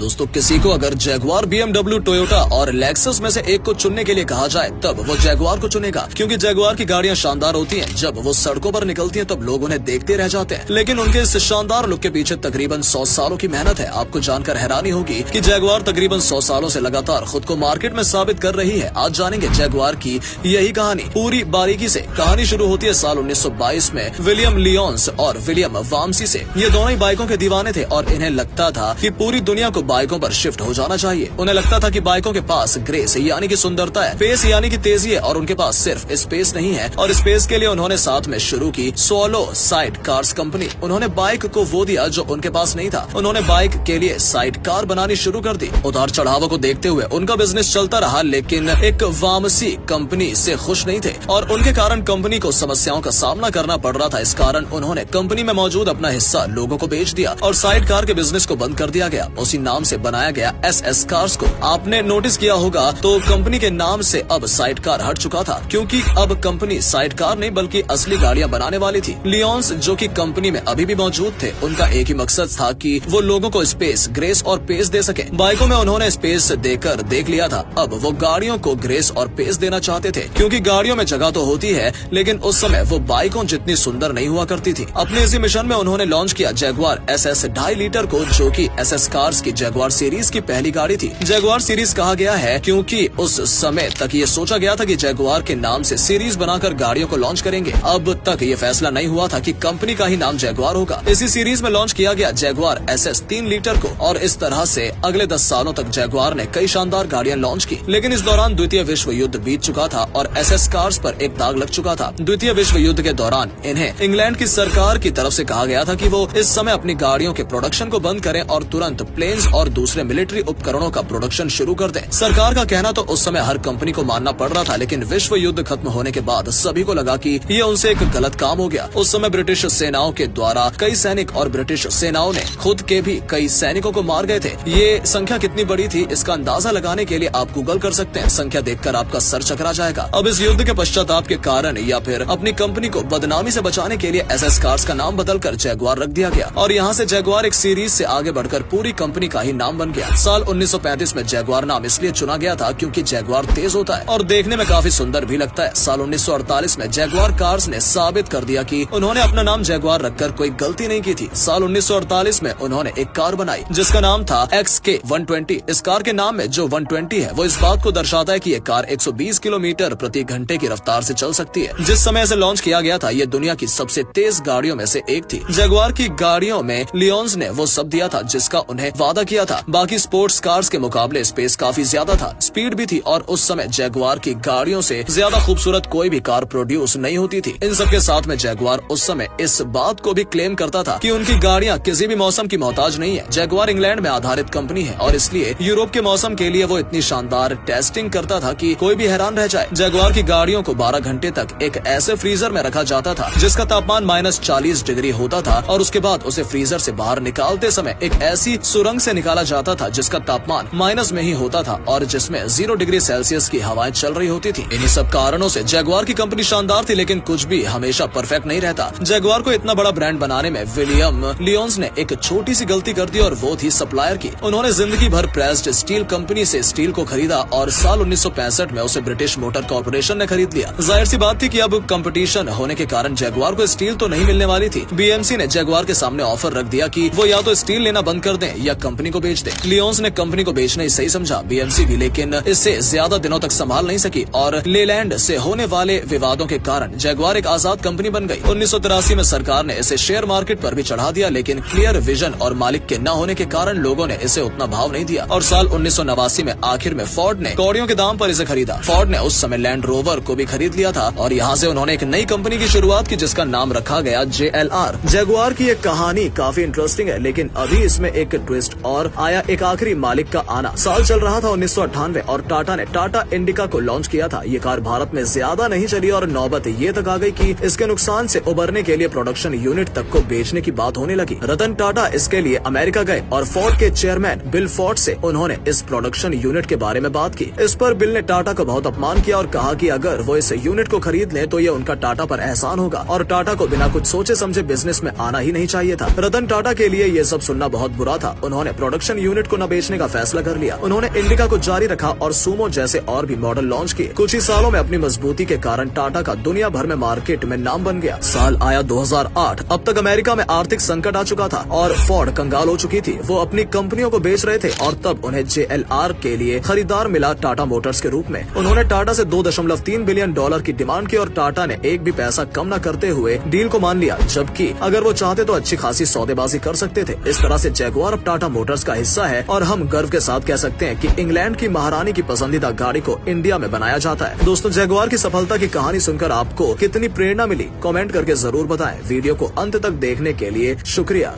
दोस्तों किसी को अगर जैगुआर, BMW, टोयोटा और लेक्सस में से एक को चुनने के लिए कहा जाए तब वो जैगुआर को चुनेगा, क्योंकि जैगुआर की गाड़ियां शानदार होती हैं। जब वो सड़कों पर निकलती हैं तब लोग उन्हें देखते रह जाते हैं, लेकिन उनके इस शानदार लुक के पीछे तकरीबन 100 सालों की मेहनत है। आपको जानकर हैरानी होगी कि जैगुआर तकरीबन 100 सालों से लगातार खुद को मार्केट में साबित कर रही है। आज जानेंगे जैगुआर की यही कहानी पूरी बारीकी से। कहानी शुरू होती है साल 1922 में विलियम लियोन्स और विलियम वामसी से। ये दोनों ही बाइकों के दीवाने थे और इन्हें लगता था कि पूरी दुनिया को बाइकों पर शिफ्ट हो जाना चाहिए। उन्हें लगता था कि बाइकों के पास ग्रेस यानी कि सुंदरता है, पेस यानी कि तेजी है, और उनके पास सिर्फ स्पेस नहीं है। और स्पेस के लिए उन्होंने साथ में शुरू की सोलो साइड कार्स कंपनी। उन्होंने बाइक को वो दिया जो उनके पास नहीं था। उन्होंने बाइक के लिए साइड कार बनानी शुरू कर दी। उतार चढ़ावों को देखते हुए उनका बिजनेस चलता रहा, लेकिन एक वामसी कंपनी से खुश नहीं थे और उनके कारण कंपनी को समस्याओं का सामना करना पड़ रहा था। इस कारण उन्होंने कंपनी में मौजूद अपना हिस्सा लोगों को बेच दिया और साइड कार के बिजनेस को बंद कर दिया गया। उसी नाम से बनाया गया SS कार्स को। आपने नोटिस किया होगा तो कंपनी के नाम से अब साइड कार हट चुका था, क्योंकि अब कंपनी साइड कार नहीं बल्कि असली गाड़ियां बनाने वाली थी। लियोन्स जो कि कंपनी में अभी भी मौजूद थे, उनका एक ही मकसद था कि वो लोगों को स्पेस, ग्रेस और पेस दे सके। बाइकों में उन्होंने स्पेस देकर देख लिया था, अब वो गाड़ियों को ग्रेस और पेस देना चाहते थे, क्योंकि गाड़ियों में जगह तो होती है लेकिन उस समय वो बाइकों जितनी सुंदर नहीं हुआ करती थी। अपने इसी मिशन में उन्होंने लॉन्च किया जैगुआर SS 2.5 लीटर को, जो कि SS कार्स की जैगुआर सीरीज की पहली गाड़ी थी। जैगुआर सीरीज कहा गया है क्योंकि उस समय तक ये सोचा गया था कि जैगुआर के नाम से सीरीज बनाकर गाड़ियों को लॉन्च करेंगे। अब तक ये फैसला नहीं हुआ था कि कंपनी का ही नाम जैगुआर होगा। इसी सीरीज में लॉन्च किया गया जैगुआर SS 3 लीटर को, और इस तरह से अगले 10 सालों तक जैगुआर ने कई शानदार गाड़ियां लॉन्च की। लेकिन इस दौरान द्वितीय विश्व युद्ध बीत चुका था और SS कार्स पर एक दाग लग चुका था। द्वितीय विश्व युद्ध के दौरान इन्हें इंग्लैंड की सरकार की तरफ से कहा गया था कि वो इस समय अपनी गाड़ियों के प्रोडक्शन को बंद करें और तुरंत प्लेन्स और दूसरे मिलिट्री उपकरणों का प्रोडक्शन शुरू कर दें। सरकार का कहना तो उस समय हर कंपनी को मानना पड़ रहा था, लेकिन विश्व युद्ध खत्म होने के बाद सभी को लगा कि ये उनसे एक गलत काम हो गया। उस समय ब्रिटिश सेनाओं के द्वारा कई सैनिक और ब्रिटिश सेनाओं ने खुद के भी कई सैनिकों को मार गए थे। ये संख्या कितनी बड़ी थी इसका अंदाजा लगाने के लिए आप गूगल कर सकते हैं। संख्या देखकर आपका सर चकरा जाएगा। अब इस युद्ध के पश्चाताप के कारण या फिर अपनी कंपनी को बदनामी से बचाने के लिए SS कार्स का नाम बदलकर जैगुआर रख दिया गया और यहाँ से जैगुआर एक सीरीज से आगे बढ़कर पूरी कंपनी का ही नाम बन गया। साल 1935 में जैगुआर नाम इसलिए चुना गया था क्योंकि जैगुआर तेज होता है और देखने में काफी सुंदर भी लगता है। साल 1948 में जैगुआर कार्स ने साबित कर दिया कि उन्होंने अपना नाम जैगुआर रखकर कोई गलती नहीं की थी। साल 1948 में उन्होंने एक कार बनाई जिसका नाम था XK 120। इस कार के नाम में जो 120 है वो इस बात को दर्शाता है कि ये कार 120 किलोमीटर प्रति घंटे की रफ्तार से चल सकती है। जिस समय से लॉन्च किया गया था ये दुनिया की सबसे तेज गाड़ियों में से एक थी। जैगुआर की गाड़ियों में लियोन्स ने वो सब दिया था जिसका उन्हें वादा किया था। बाकी स्पोर्ट्स कार्स के मुकाबले स्पेस काफी ज्यादा था, स्पीड भी थी, और उस समय जैगुआर की गाड़ियों से ज्यादा खूबसूरत कोई भी कार प्रोड्यूस नहीं होती थी। इन सब के साथ में जैगुआर उस समय इस बात को भी क्लेम करता था कि उनकी गाड़ियां किसी भी मौसम की मोहताज नहीं है। जैगुआर इंग्लैंड में आधारित कंपनी है और इसलिए यूरोप के मौसम के लिए वो इतनी शानदार टेस्टिंग करता था कि कोई भी हैरान रह जाए। जैगुआर की गाड़ियों को 12 घंटे तक एक ऐसे फ्रीजर में रखा जाता था जिसका तापमान -40 डिग्री होता था और उसके बाद उसे फ्रीजर से बाहर निकालते समय एक ऐसी सुरंग से निकाला जाता था जिसका तापमान माइनस में ही होता था और जिसमें 0 डिग्री सेल्सियस की हवाएं चल रही होती थी। इन्हीं सब कारणों से जैगुआर की कंपनी शानदार थी, लेकिन कुछ भी हमेशा परफेक्ट नहीं रहता। जैगुआर को इतना बड़ा ब्रांड बनाने में विलियम लियोन्स ने एक छोटी सी गलती कर दी और वो थी सप्लायर की। उन्होंने जिंदगी भर प्रेस्ड स्टील कंपनी से स्टील को खरीदा और साल 1965 में उसे ब्रिटिश मोटर कॉर्पोरेशन ने खरीद लिया। जाहिर सी बात थी कि अब कंपटीशन होने के कारण जैगुआर को स्टील तो नहीं मिलने वाली थी। BMC ने जैगुआर के सामने ऑफर रख दिया कि वो या तो स्टील लेना बंद कर दें या कंपनी को बेच दें। लियोन्स ने कंपनी को बेचना ही सही समझा। BMC भी लेकिन इससे ज्यादा दिनों तक संभाल नहीं सकी और लेलैंड से होने वाले विवादों के कारण जैगुआर एक आजाद कंपनी बन गई। 1983 में सरकार ने इसे शेयर मार्केट पर भी चढ़ा दिया, लेकिन क्लियर विजन और मालिक के न होने के कारण लोगों ने इसे उतना भाव नहीं दिया और साल 1989 में आखिर में फोर्ड ने कौड़ियों के दाम पर इसे खरीदा। फोर्ड ने उस समय लैंड रोवर को भी खरीद लिया था और यहाँ से उन्होंने एक नई कंपनी की शुरुआत की जिसका नाम रखा गया JLR। जैगुआर की एक कहानी काफी इंटरेस्टिंग है, लेकिन अभी इसमें एक ट्विस्ट और आया। एक आखिरी मालिक का आना। साल चल रहा था 1998 और टाटा ने टाटा इंडिका को लॉन्च किया था। ये कार भारत में ज्यादा नहीं चली और नौबत ये तक आ गई कि इसके नुकसान से उबरने के लिए प्रोडक्शन यूनिट तक को बेचने की बात होने लगी। रतन टाटा इसके लिए अमेरिका गए और फोर्ड के चेयरमैन बिल फोर्ड से उन्होंने इस प्रोडक्शन यूनिट के बारे में बात की। इस पर बिल ने टाटा को बहुत अपमान किया और कहा कि अगर वो इस यूनिट को खरीद ले तो ये उनका टाटा पर एहसान होगा और टाटा को बिना कुछ सोचे समझे बिजनेस में आना ही नहीं चाहिए था। रतन टाटा के लिए ये सब सुनना बहुत बुरा था। उन्होंने प्रोडक्शन यूनिट को न बेचने का फैसला कर लिया। उन्होंने इंडिका को जारी रखा और सूमो जैसे और भी मॉडल लॉन्च किए। कुछ ही सालों में अपनी मजबूती के कारण टाटा का दुनिया भर में मार्केट में नाम बन गया। साल आया 2008। अब तक अमेरिका में आर्थिक संकट आ चुका था और फोर्ड कंगाल हो चुकी थी। वो अपनी कंपनियों को बेच रहे थे और तब उन्हें JLR के लिए खरीदार मिला टाटा मोटर्स के रूप में। उन्होंने टाटा से $2.3 बिलियन की डिमांड की और टाटा ने एक भी पैसा कम न करते हुए डील को मान लिया, जबकि अगर वो चाहते तो अच्छी खासी सौदेबाजी कर सकते थे। इस तरह से जैगुआर अब टाटा मोटर्स का हिस्सा है और हम गर्व के साथ कह सकते हैं कि इंग्लैंड की महारानी की पसंदीदा गाड़ी को इंडिया में बनाया जाता है। दोस्तों, जैगुआर की सफलता की कहानी सुनकर आपको कितनी प्रेरणा मिली, कमेंट करके जरूर बताएं। वीडियो को अंत तक देखने के लिए शुक्रिया।